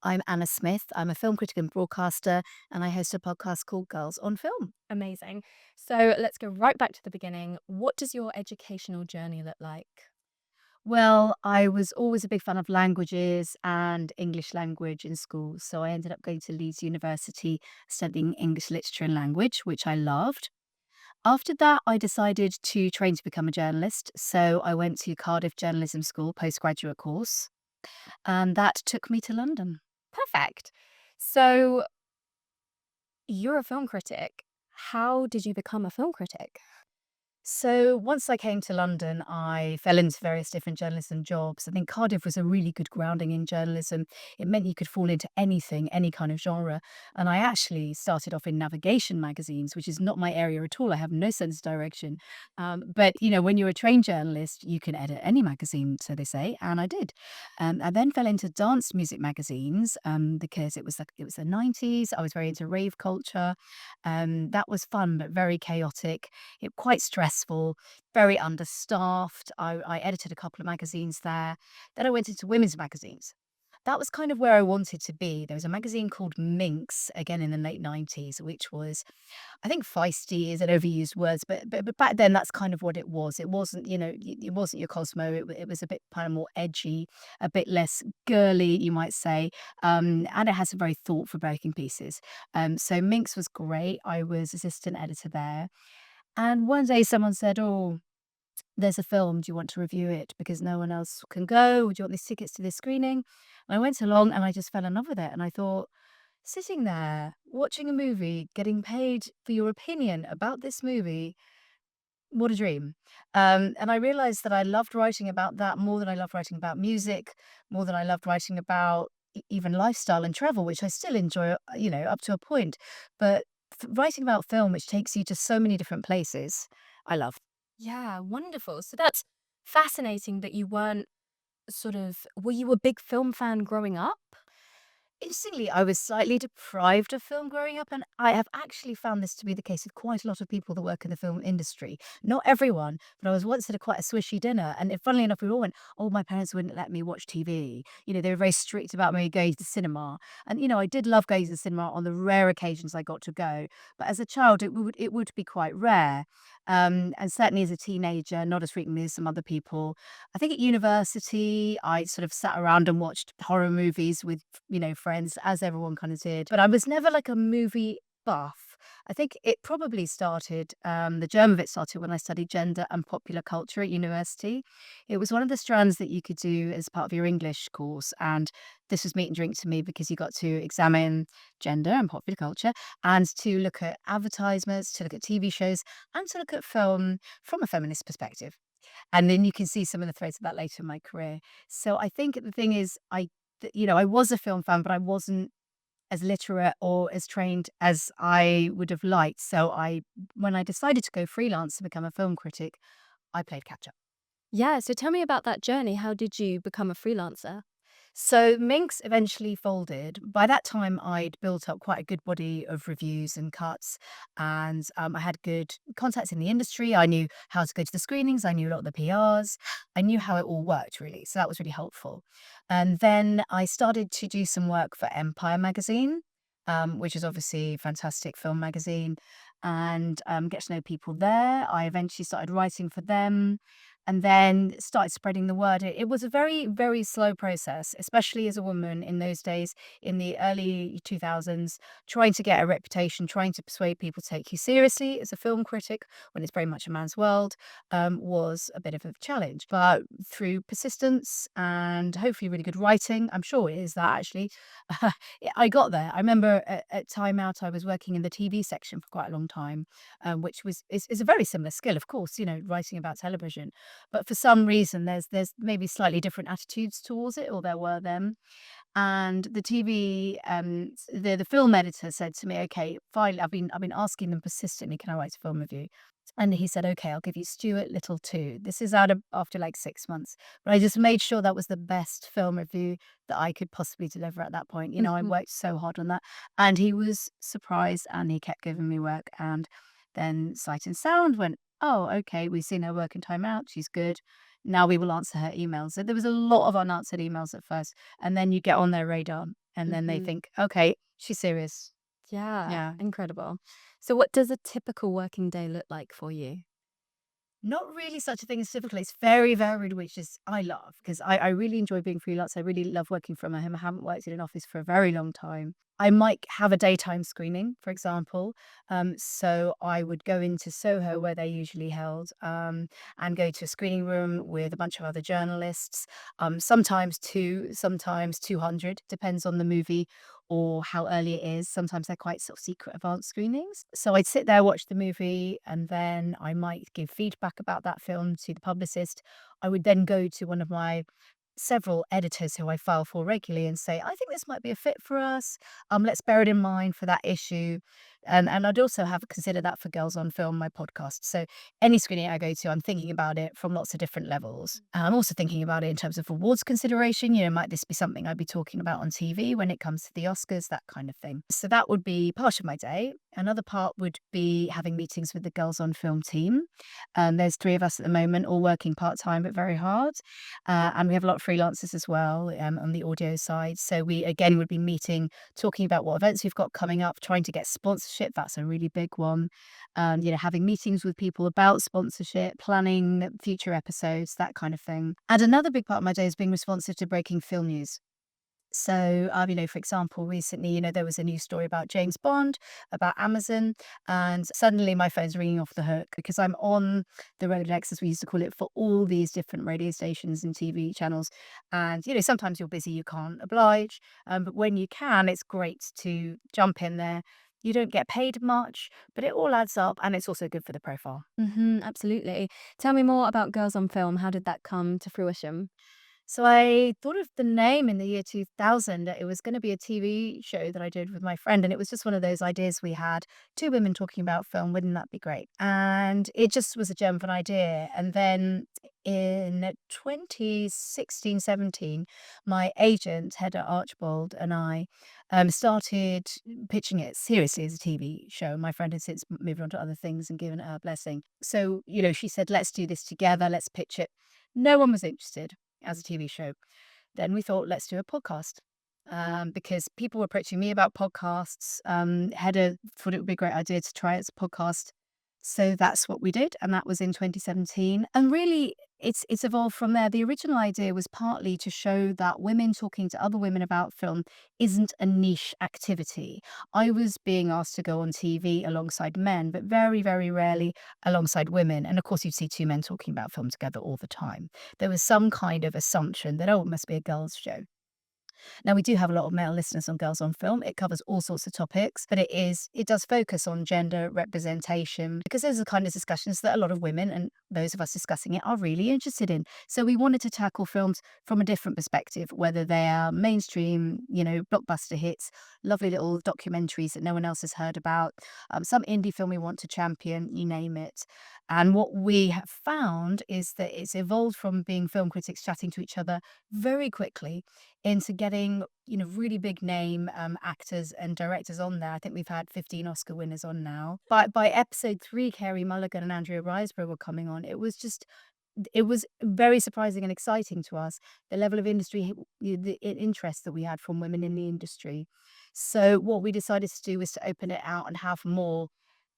I'm Anna Smith. I'm a film critic and broadcaster, and I host a podcast called Girls on Film. Amazing. So let's go right back to the beginning. What does your educational journey look like? Well, I was always a big fan of languages and English language in school. So I ended up going to Leeds University studying English literature and language, which I loved. After that, I decided to train to become a journalist. So I went to Cardiff Journalism School postgraduate course, and that took me to London. Perfect. So you're a film critic. How did you become a film critic? So once I came to London, I fell into various different journalism jobs. I think Cardiff was a really good grounding in journalism. It meant you could fall into anything, any kind of genre. And I actually started off in navigation magazines, which is not my area at all. I have no sense of direction. But when you're a trained journalist, you can edit any magazine, so they say, and I did. I then fell into dance music magazines because it was the 90s. I was very into rave culture. That was fun, but very chaotic, quite stressful, very understaffed. I edited a couple of magazines there. Then I went into women's magazines. That was kind of where I wanted to be. There was a magazine called Minx, again in the late 90s, which was, I think feisty is an overused word, but back then that's kind of what it was. It wasn't, it wasn't your Cosmo. It was a bit kind of more edgy, a bit less girly, you might say, and it had some very thought-provoking pieces. So Minx was great. I was assistant editor there, and one day someone said, "Oh, there's a film. Do you want to review it? Because no one else can go. Would you want these tickets to this screening?" And I went along and I just fell in love with it. And I thought, sitting there, watching a movie, getting paid for your opinion about this movie, what a dream. And I realized that I loved writing about that more than I loved writing about music, more than I loved writing about even lifestyle and travel, which I still enjoy, up to a point. But writing about film, which takes you to so many different places, I love. Yeah, wonderful. So that's fascinating that you weren't were you a big film fan growing up? Interestingly, I was slightly deprived of film growing up, and I have actually found this to be the case with quite a lot of people that work in the film industry. Not everyone, but I was once at quite a swishy dinner, and funnily enough, we all went, "Oh, my parents wouldn't let me watch TV." They were very strict about me going to the cinema, and I did love going to the cinema on the rare occasions I got to go. But as a child, it would be quite rare, and certainly as a teenager, not as frequently as some other people. I think at university, I sort of sat around and watched horror movies with, friends, as everyone kind of did. But I was never like a movie buff. I think it probably started, the germ of it started when I studied gender and popular culture at university. It was one of the strands that you could do as part of your English course. And this was meat and drink to me because you got to examine gender and popular culture and to look at advertisements, to look at TV shows, and to look at film from a feminist perspective. And then you can see some of the threads of that later in my career. So I think the thing is, I was a film fan, but I wasn't as literate or as trained as I would have liked. So when I decided to go freelance and become a film critic, I played catch up. Yeah, so tell me about that journey. How did you become a freelancer? So Minx eventually folded. By that time, I'd built up quite a good body of reviews and cuts, and I had good contacts in the industry. I knew how to go to the screenings. I knew a lot of the PRs. I knew how it all worked, really. So that was really helpful. And then I started to do some work for Empire magazine, which is obviously a fantastic film magazine, and get to know people there. I eventually started writing for them and then started spreading the word. It was a very, very slow process, especially as a woman in those days, in the early 2000s, trying to get a reputation, trying to persuade people to take you seriously as a film critic when it's very much a man's world, was a bit of a challenge. But through persistence and hopefully really good writing, I'm sure it is that actually, I got there. I remember at Time Out, I was working in the TV section for quite a long time, which is a very similar skill, of course, writing about television, but for some reason, there's maybe slightly different attitudes towards it, or there were them. And the TV, the film editor said to me, "Okay, fine. I've been asking them persistently, can I write a film review?" And he said, "Okay, I'll give you Stuart Little 2." This is out of after like 6 months, but I just made sure that was the best film review that I could possibly deliver at that point. I Mhm. worked so hard on that, and he was surprised, and he kept giving me work. And then Sight and Sound went, "Oh, okay, we've seen her work in Time Out. She's good. Now we will answer her emails." So there was a lot of unanswered emails at first, and then you get on their radar, and then they Mhm. think, "Okay, she's serious." Yeah, Yeah. incredible. So what does a typical working day look like for you? Not really such a thing as typical. It's very varied, which is I love because I really enjoy being freelance. I really love working from home. I haven't worked in an office for a very long time. I might have a daytime screening, for example. So I would go into Soho where they're usually held, and go to a screening room with a bunch of other journalists. Sometimes two, sometimes 200, depends on the movie or how early it is. Sometimes they're quite sort of secret advanced screenings. So I'd sit there, watch the movie, and then I might give feedback about that film to the publicist. I would then go to one of my several editors who I file for regularly and say, I think this might be a fit for us. Let's bear it in mind for that issue. And I'd also have consider that for Girls on Film, my podcast. So any screening I go to, I'm thinking about it from lots of different levels. I'm also thinking about it in terms of awards consideration. Might this be something I'd be talking about on TV when it comes to the Oscars, that kind of thing. So that would be part of my day. Another part would be having meetings with the Girls on Film team. There's three of us at the moment, all working part time but very hard. And we have a lot of freelancers as well, on the audio side. So we again would be meeting, talking about what events we've got coming up, trying to get sponsorship. That's a really big one. Having meetings with people about sponsorship, planning future episodes, that kind of thing. And another big part of my day is being responsive to breaking film news. So, for example, recently, there was a news story about James Bond, about Amazon, and suddenly my phone's ringing off the hook because I'm on the Rolodex, as we used to call it, for all these different radio stations and TV channels. And, sometimes you're busy, you can't oblige. But when you can, it's great to jump in there. You don't get paid much, but it all adds up and it's also good for the profile. Absolutely. Tell me more about Girls on Film. How did that come to fruition? So I thought of the name in the year 2000. It was going to be a TV show that I did with my friend, and it was just one of those ideas we had. Two women talking about film, wouldn't that be great? And it just was a gem of an idea. And then in 2016, 17, my agent, Hedda Archbold, and I started pitching it seriously as a TV show. My friend had since moved on to other things and given it her blessing. So, she said, let's do this together, let's pitch it. No one was interested as a TV show. Then we thought, let's do a podcast. Because people were approaching me about podcasts. Hedda thought it would be a great idea to try it as a podcast. So that's what we did, and that was in 2017. And really, it's evolved from there. The original idea was partly to show that women talking to other women about film isn't a niche activity. I was being asked to go on TV alongside men, but very, very rarely alongside women. And of course, you'd see two men talking about film together all the time. There was some kind of assumption that, oh, it must be a girls' show. Now, we do have a lot of male listeners on Girls on Film. It covers all sorts of topics, but it does focus on gender representation because those are the kind of discussions that a lot of women and those of us discussing it are really interested in. So we wanted to tackle films from a different perspective, whether they are mainstream, blockbuster hits, lovely little documentaries that no one else has heard about, some indie film we want to champion, you name it. And what we have found is that it's evolved from being film critics chatting to each other very quickly into getting, really big name actors and directors on there. I think we've had 15 Oscar winners on now. By episode 3, Carey Mulligan and Andrea Riseborough were coming on. It was very surprising and exciting to us, the level of interest that we had from women in the industry. So what we decided to do was to open it out and have more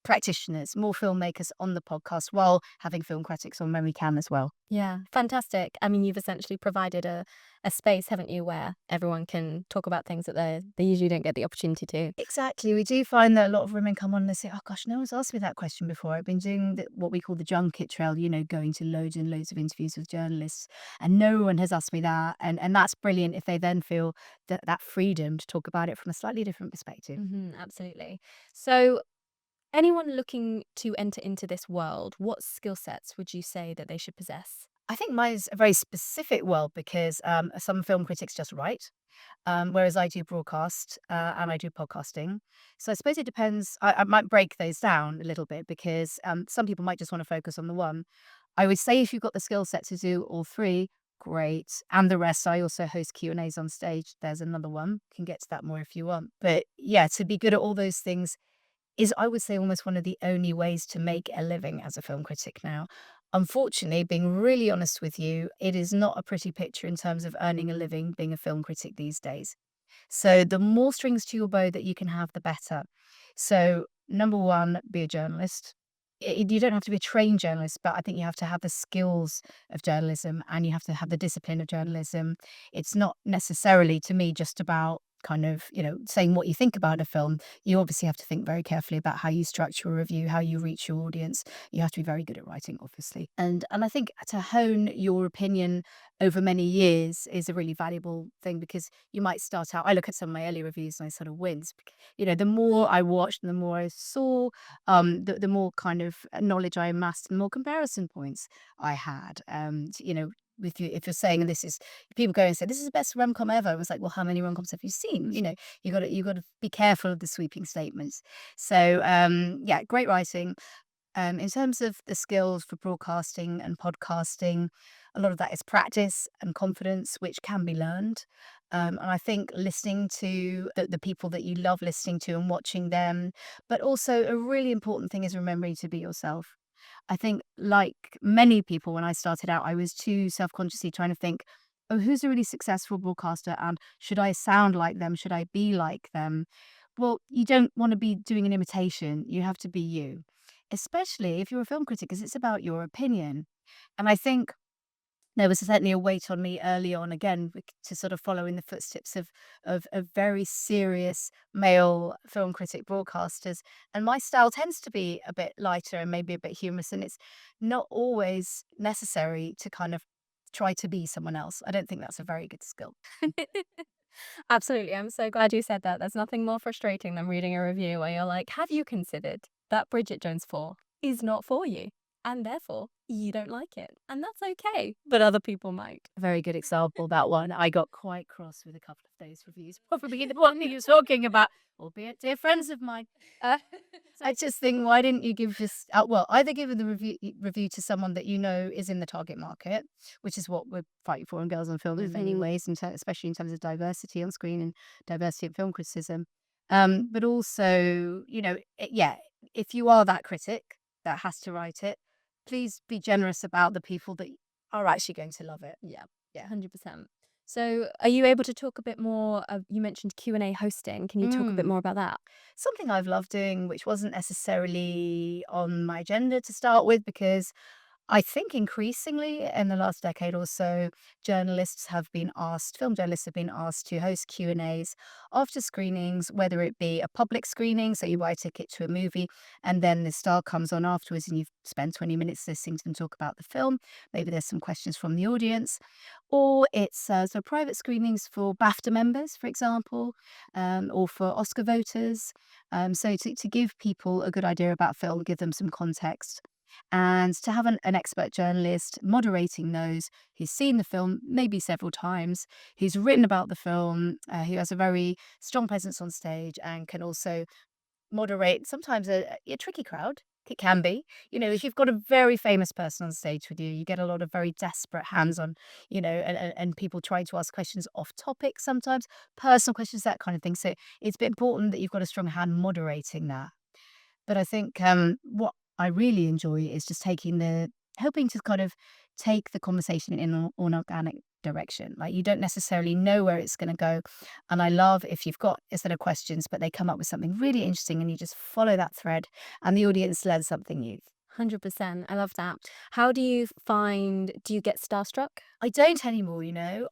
practitioners, more filmmakers on the podcast while having film critics on when we can as well. Yeah, fantastic. I mean, you've essentially provided a space, haven't you, where everyone can talk about things that they usually don't get the opportunity to. Exactly. We do find that a lot of women come on and they say, "Oh gosh, no one's asked me that question before. I've been doing what we call the junket trail, going to loads and loads of interviews with journalists, and no one has asked me that." And that's brilliant if they then feel that freedom to talk about it from a slightly different perspective. Absolutely. So, anyone looking to enter into this world, what skill sets would you say that they should possess? I think mine's a very specific world because some film critics just write, whereas I do broadcast and I do podcasting. So I suppose it depends. I might break those down a little bit because some people might just want to focus on the one. I would say if you've got the skill set to do all three, great. And the rest, I also host Q&As on stage. There's another one. Can get to that more if you want. But yeah, to be good at all those things is, I would say, almost one of the only ways to make a living as a film critic now. Unfortunately, being really honest with you, it is not a pretty picture in terms of earning a living being a film critic these days. So the more strings to your bow that you can have, the better. So number one, be a journalist. You don't have to be a trained journalist, but I think you have to have the skills of journalism and you have to have the discipline of journalism. It's not necessarily, to me, just about kind of, saying what you think about a film. You obviously have to think very carefully about how you structure a review, how you reach your audience. You have to be very good at writing, obviously. And I think to hone your opinion over many years is a really valuable thing because you might start out. I look at some of my early reviews and I sort of wince. The more I watched and the more I saw, the more kind of knowledge I amassed, the more comparison points I had. If you're saying this is people go and say this is the best rom-com ever, I was like, well, how many rom-coms have you seen? You got to be careful of the sweeping statements. So yeah, great writing. In terms of the skills for broadcasting and podcasting, a lot of that is practice and confidence, which can be learned. And I think listening to the people that you love listening to and watching them, but also a really important thing is remembering to be yourself. I think, like many people, when I started out, I was too self consciously trying to think, oh, who's a really successful broadcaster? And should I sound like them? Should I be like them? Well, you don't want to be doing an imitation. You have to be you, especially if you're a film critic, because it's about your opinion. And I think there was certainly a weight on me early on, again, to sort of follow in the footsteps of very serious male film critic broadcasters. And my style tends to be a bit lighter and maybe a bit humorous, and it's not always necessary to kind of try to be someone else. I don't think that's a very good skill. Absolutely. I'm so glad you said that. There's nothing more frustrating than reading a review where you're like, have you considered that Bridget Jones 4 is not for you? And therefore, you don't like it. And that's okay. But other people might. A very good example, that one. I got quite cross with a couple of those reviews, probably the one that you're talking about, albeit dear friends of mine. Uh, I just think, why didn't you give this out? Well, either give the review to someone that you know is in the target market, which is what we're fighting for in Girls on Film in many ways, especially in terms of diversity on screen and diversity in film criticism. But also, yeah, if you are that critic that has to write it, please be generous about the people that are actually going to love it. Yeah, Yeah. 100%. So, are you able to talk a bit more you mentioned Q&A hosting. Can you talk a bit Mm. more about that? Something I've loved doing, which wasn't necessarily on my agenda to start with, because I think increasingly in the last decade or so, film journalists have been asked to host Q&As after screenings, whether it be a public screening, so you buy a ticket to a movie, and then the star comes on afterwards and you've spent 20 minutes listening to them talk about the film. Maybe there's some questions from the audience. Or it's so private screenings for BAFTA members, for example, or for Oscar voters. So to give people a good idea about film, give them some context and to have an expert journalist moderating those who's seen the film maybe several times, who's written about the film, who has a very strong presence on stage and can also moderate sometimes a tricky crowd. It can be. If you've got a very famous person on stage with you, you get a lot of very desperate hands on, and people trying to ask questions off topic sometimes, personal questions, that kind of thing. So it's important that you've got a strong hand moderating that. But I think, what I really enjoy is just helping to kind of take the conversation in an organic direction. Like, you don't necessarily know where it's gonna go, and I love if you've got a set of questions, but they come up with something really interesting and you just follow that thread and the audience learns something new. 100%. I love that. How do you get starstruck? I don't anymore,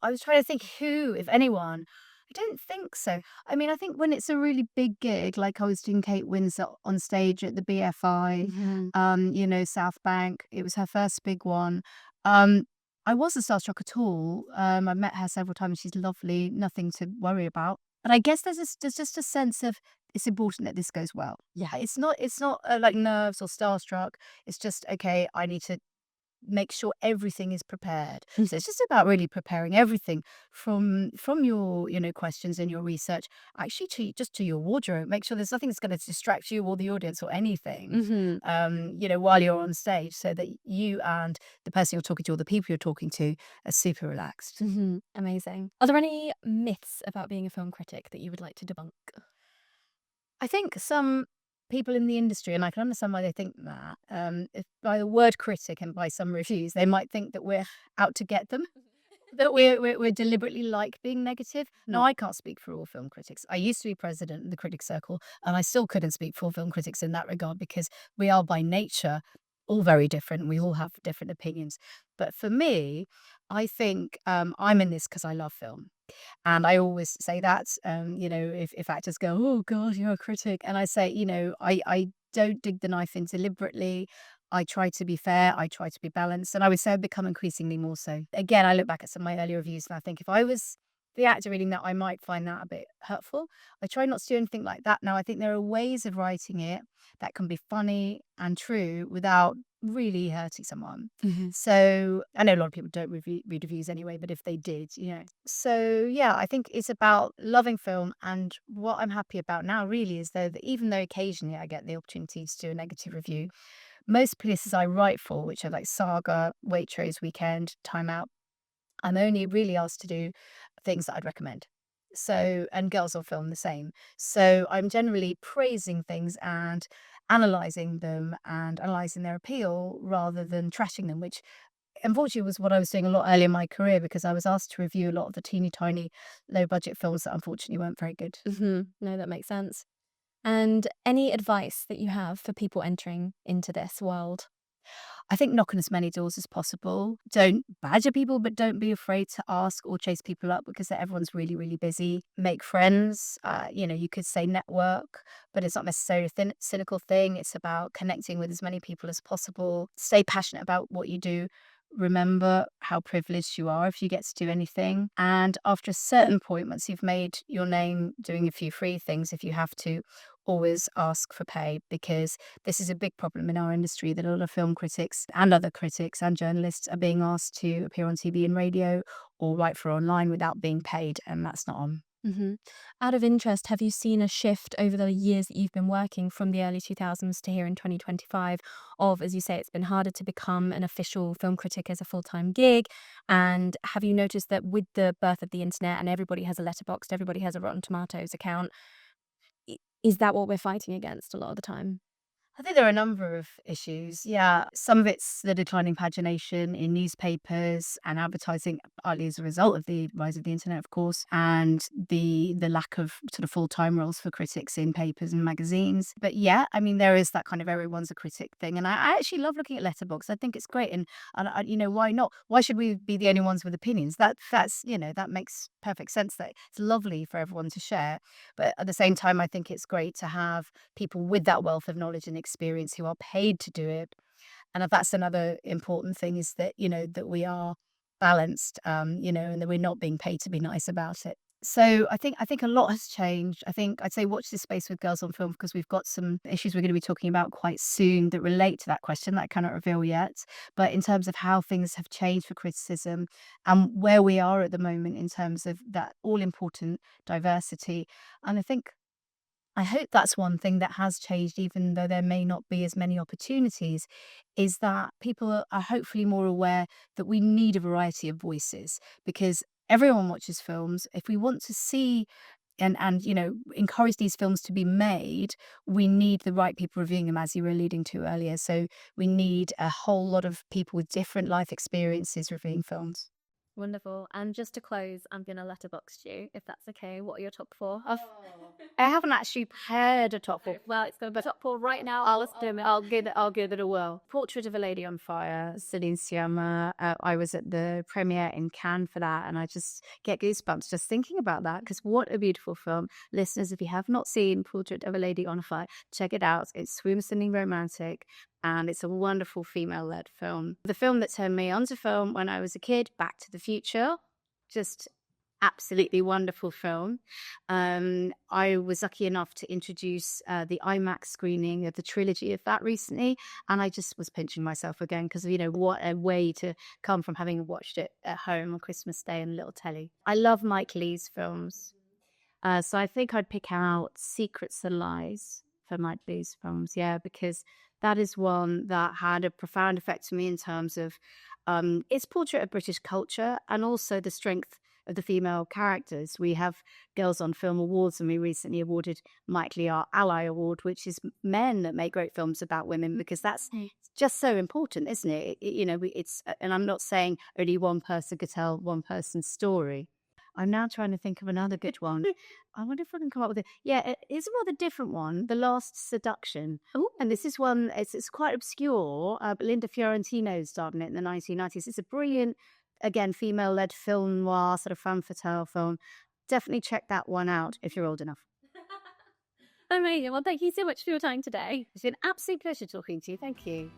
I was trying to think who, if anyone. I don't think so. I mean, I think when it's a really big gig, like I was doing Kate Winslet on stage at the BFI, South Bank, it was her first big one. Um, I wasn't starstruck at all. I met her several times. She's lovely, nothing to worry about. But I guess there's just a sense of it's important that this goes well. Yeah. It's not like nerves or starstruck. It's just, okay, I need to make sure everything is prepared. So it's just about really preparing everything from your, questions and your research, actually to your wardrobe. Make sure there's nothing that's going to distract you or the audience or anything, Mhm. while you're on stage, so that you and the person you're talking to or the people you're talking to are super relaxed. Mhm. Amazing. Are there any myths about being a film critic that you would like to debunk? I think some people in the industry, and I can understand why they think that, if by the word critic and by some reviews, they might think that we're out to get them. that we're deliberately like being negative. No, Mm. I can't speak for all film critics. I used to be president of the Critics Circle, and I still couldn't speak for all film critics in that regard because we are by nature all very different. We all have different opinions. But for me, I think I'm in this because I love film. And I always say that, if actors go, "Oh God, you're a critic," and I say, I don't dig the knife in deliberately. I try to be fair. I try to be balanced, and I would say I've become increasingly more so. Again, I look back at some of my earlier reviews, and I think if I was the actor reading that, I might find that a bit hurtful. I try not to do anything like that now. I think there are ways of writing it that can be funny and true without really hurting someone. Mhm. So I know a lot of people don't read reviews anyway, but if they did, So yeah, I think it's about loving film, and what I'm happy about now really is though that even though occasionally I get the opportunity to do a negative review, most places I write for, which are like Saga, Waitrose, Weekend, Time Out, I'm only really asked to do things that I'd recommend. So, and Girls on Film the same. So I'm generally praising things and analysing them and analysing their appeal rather than trashing them, which unfortunately was what I was doing a lot earlier in my career because I was asked to review a lot of the teeny tiny low budget films that unfortunately weren't very good. Mhm. No, that makes sense. And any advice that you have for people entering into this world? I think knock on as many doors as possible. Don't badger people, but don't be afraid to ask or chase people up because everyone's really, really busy. Make friends. You could say network, but it's not necessarily a cynical thing. It's about connecting with as many people as possible. Stay passionate about what you do. Remember how privileged you are if you get to do anything. And after a certain point, once you've made your name doing a few free things, if you have to, always ask for pay because this is a big problem in our industry that a lot of film critics and other critics and journalists are being asked to appear on TV and radio or write for online without being paid, and that's not on. Mhm. Out of interest, have you seen a shift over the years that you've been working from the early 2000s to here in 2025 of, as you say, it's been harder to become an official film critic as a full-time gig? And have you noticed that with the birth of the internet and everybody has a Letterboxd, everybody has a Rotten Tomatoes account, is that what we're fighting against a lot of the time? I think there are a number of issues. Yeah, some of it's the declining pagination in newspapers and advertising, partly as a result of the rise of the internet, of course, and the lack of sort of full time roles for critics in papers and magazines. But yeah, I mean, there is that kind of everyone's a critic thing, and I actually love looking at Letterboxd. I think it's great, and why not? Why should we be the only ones with opinions? That makes perfect sense. That it's lovely for everyone to share, but at the same time, I think it's great to have people with that wealth of knowledge and experience who are paid to do it. And that's another important thing is that, that we are balanced, and that we're not being paid to be nice about it. So I think a lot has changed. I think I'd say watch this space with Girls on Film because we've got some issues we're going to be talking about quite soon that relate to that question that I cannot reveal yet. But in terms of how things have changed for criticism and where we are at the moment in terms of that all important diversity. And I hope that's one thing that has changed, even though there may not be as many opportunities, is that people are hopefully more aware that we need a variety of voices because everyone watches films. If we want to see and encourage these films to be made, we need the right people reviewing them, as you were alluding to earlier. So we need a whole lot of people with different life experiences reviewing films. Wonderful. And just to close, I'm going to letterbox you, if that's okay. What are your top four? I haven't actually prepared a top four. Well, it's going to be top four right now. I'll Let's do it. I'll give it a whirl. Portrait of a Lady on Fire, Celine Sciamma. I was at the premiere in Cannes for that, and I just get goosebumps just thinking about that because what a beautiful film, listeners! If you have not seen Portrait of a Lady on Fire, check it out. It's swoon-sending romantic. And it's a wonderful female-led film. The film that turned me on to film when I was a kid, Back to the Future, just absolutely wonderful film. I was lucky enough to introduce the IMAX screening of the trilogy of that recently, and I just was pinching myself again because what a way to come from having watched it at home on Christmas Day on little telly. I love Mike Leigh's films, so I think I'd pick out Secrets and Lies for Mike Leigh's films, yeah, because that is one that had a profound effect on me in terms of its portrait of British culture and also the strength of the female characters. We have Girls on Film Awards, and we recently awarded Mike Leigh our Ally Award, which is men that make great films about women, because that's just so important, isn't it? It's, and I'm not saying only one person could tell one person's story. I'm now trying to think of another good one. I wonder if I can come up with it. Yeah, it is a rather different one, The Last Seduction. Oh, And this is one, it's quite obscure, but Linda Fiorentino starred in it in the 1990s. It's a brilliant, again, female-led film noir, sort of femme fatale film. Definitely check that one out if you're old enough. amazing. Well, thank you so much for your time today. It's been an absolute pleasure talking to you. Thank you.